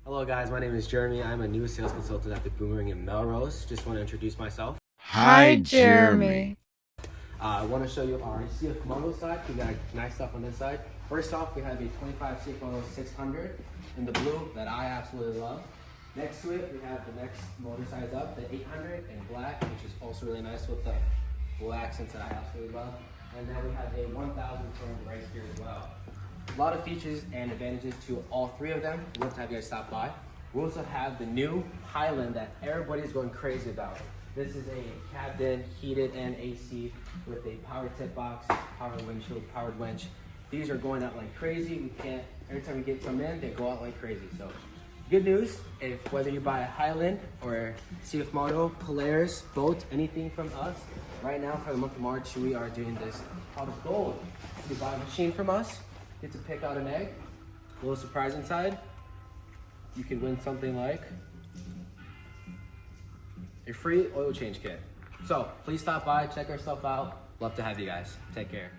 Hello guys, my name is Jeremy. I'm a new sales consultant at the Boomerang in Melrose. Just want to introduce myself. Hi, Jeremy. I want to show you our CF Moto side. We got nice stuff on this side. First off, we have a 25 CF Moto 600 in the blue that I absolutely love. Next to it, we have the next motor size up, the 800 in black, which is also really nice with the blue accents that I absolutely love. And then we have a 1000 turn right here as well. A lot of features and advantages to all three of them. We'd love to have you guys stop by. We also have the new Highland that everybody's going crazy about. This is a cabbed in, heated and AC with a power tip box, power windshield, powered winch. These are going out like crazy. We can't, every time we get some in, they go out like crazy. So good news, if whether you buy a Highland or CF Moto, Polaris, boat, anything from us, right now for the month of March, we are doing this pot of gold. If you buy a machine from us, get to pick out an egg, a little surprise inside. You can win something like a free oil change kit. So please stop by, check our stuff out. Love to have you guys. Take care.